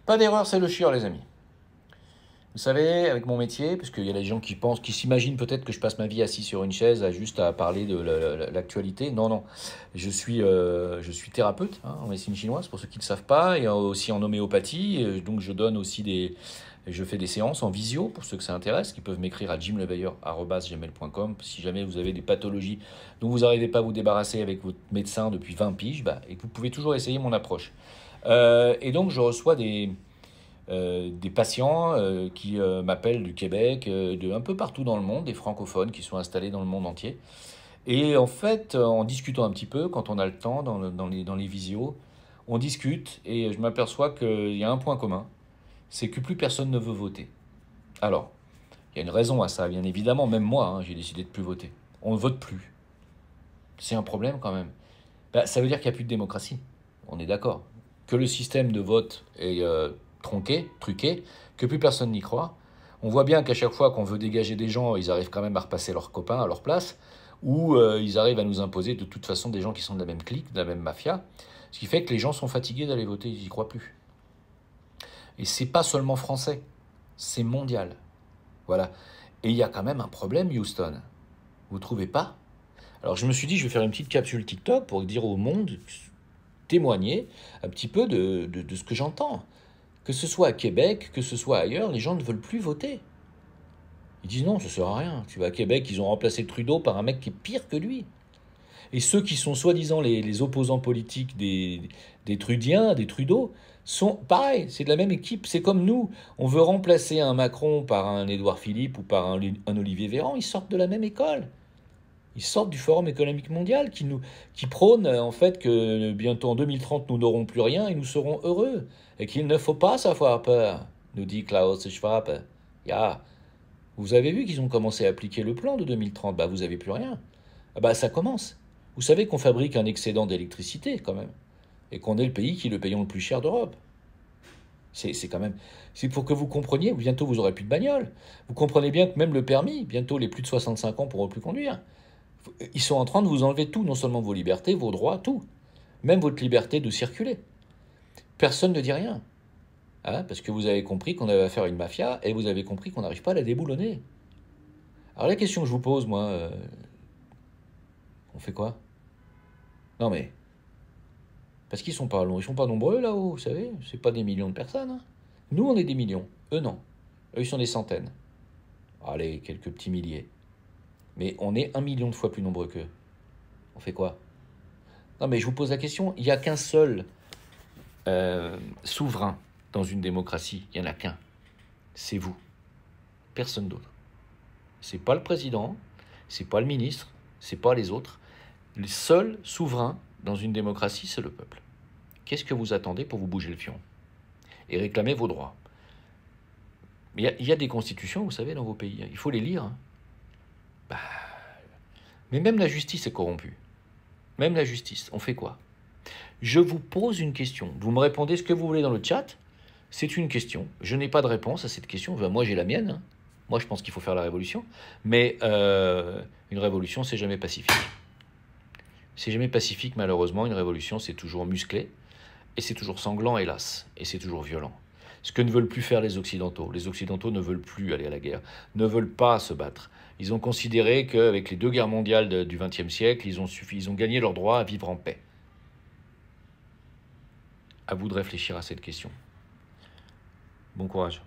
Pas d'erreur, c'est le chieur, les amis. Vous savez, avec mon métier, parce qu'il y a des gens qui pensent, qui s'imaginent peut-être que je passe ma vie assis sur une chaise juste à parler de l'actualité. Non, non. Je suis thérapeute en médecine chinoise, pour ceux qui ne le savent pas, et aussi en homéopathie. Donc je fais des séances en visio, pour ceux que ça intéresse, qui peuvent m'écrire à jimleveilleur@gmail.com. Si jamais vous avez des pathologies dont vous n'arrivez pas à vous débarrasser avec votre médecin depuis 20 piges, et que vous pouvez toujours essayer mon approche. Et donc je reçois des patients qui m'appellent du Québec, de un peu partout dans le monde, des francophones qui sont installés dans le monde entier. Et en fait, en discutant un petit peu, quand on a le temps dans les visios, on discute et je m'aperçois qu'il y a un point commun, c'est que plus personne ne veut voter. Alors, il y a une raison à ça, bien évidemment, même moi, j'ai décidé de plus voter. On ne vote plus. C'est un problème quand même. Ça veut dire qu'il n'y a plus de démocratie. On est d'accord. Que le système de vote est tronqué, truqué, que plus personne n'y croit. On voit bien qu'à chaque fois qu'on veut dégager des gens, ils arrivent quand même à repasser leurs copains à leur place, ou ils arrivent à nous imposer de toute façon des gens qui sont de la même clique, de la même mafia, ce qui fait que les gens sont fatigués d'aller voter, ils n'y croient plus. Et c'est pas seulement français, c'est mondial. Voilà. Et il y a quand même un problème, Houston. Vous trouvez pas? Alors je me suis dit, je vais faire une petite capsule TikTok pour dire au monde, témoigner un petit peu de ce que j'entends. Que ce soit à Québec, que ce soit ailleurs, les gens ne veulent plus voter. Ils disent non, ça ne sert à rien. Tu vas à Québec, ils ont remplacé Trudeau par un mec qui est pire que lui. Et ceux qui sont soi-disant les opposants politiques des Trudiens, des Trudeau, sont pareil, c'est de la même équipe. C'est comme nous, on veut remplacer un Macron par un Édouard Philippe ou par un Olivier Véran, ils sortent de la même école. Ils sortent du Forum économique mondial qui prône en fait que bientôt en 2030 nous n'aurons plus rien et nous serons heureux. Et qu'il ne faut pas savoir peur, nous dit Klaus Schwab. Ya. Vous avez vu qu'ils ont commencé à appliquer le plan de 2030, vous n'avez plus rien. Ça commence. Vous savez qu'on fabrique un excédent d'électricité quand même. Et qu'on est le pays qui est le payant le plus cher d'Europe. C'est quand même... C'est pour que vous compreniez, bientôt vous n'aurez plus de bagnole. Vous comprenez bien que même le permis, bientôt les plus de 65 ans pourront plus conduire. Ils sont en train de vous enlever tout, non seulement vos libertés, vos droits, tout. Même votre liberté de circuler. Personne ne dit rien. Parce que vous avez compris qu'on avait affaire à une mafia et vous avez compris qu'on n'arrive pas à la déboulonner. Alors la question que je vous pose, moi, on fait quoi? Non mais, parce qu'ils sont pas longs, ils sont pas nombreux là-haut, vous savez, c'est pas des millions de personnes. Nous on est des millions, eux non. Eux ils sont des centaines. Allez, quelques petits milliers. Mais on est 1 million de fois plus nombreux qu'eux. On fait quoi? Non mais je vous pose la question, il n'y a qu'un seul souverain dans une démocratie, il n'y en a qu'un. C'est vous. Personne d'autre. C'est pas le président, c'est pas le ministre, c'est pas les autres. Le seul souverain dans une démocratie, c'est le peuple. Qu'est-ce que vous attendez pour vous bouger le fion et réclamer vos droits? Il y a des constitutions, vous savez, dans vos pays. Il faut les lire. Mais même la justice est corrompue. Même la justice. On fait quoi? Je vous pose une question. Vous me répondez ce que vous voulez dans le chat. C'est une question. Je n'ai pas de réponse à cette question. Moi, j'ai la mienne. Moi, je pense qu'il faut faire la révolution. Mais une révolution, c'est jamais pacifique. C'est jamais pacifique, malheureusement. Une révolution, c'est toujours musclé. Et c'est toujours sanglant, hélas. Et c'est toujours violent. Ce que ne veulent plus faire les Occidentaux. Les Occidentaux ne veulent plus aller à la guerre. Ne veulent pas se battre. Ils ont considéré qu'avec les 2 guerres mondiales du XXe siècle, ils ont gagné leur droit à vivre en paix. À vous de réfléchir à cette question. Bon courage.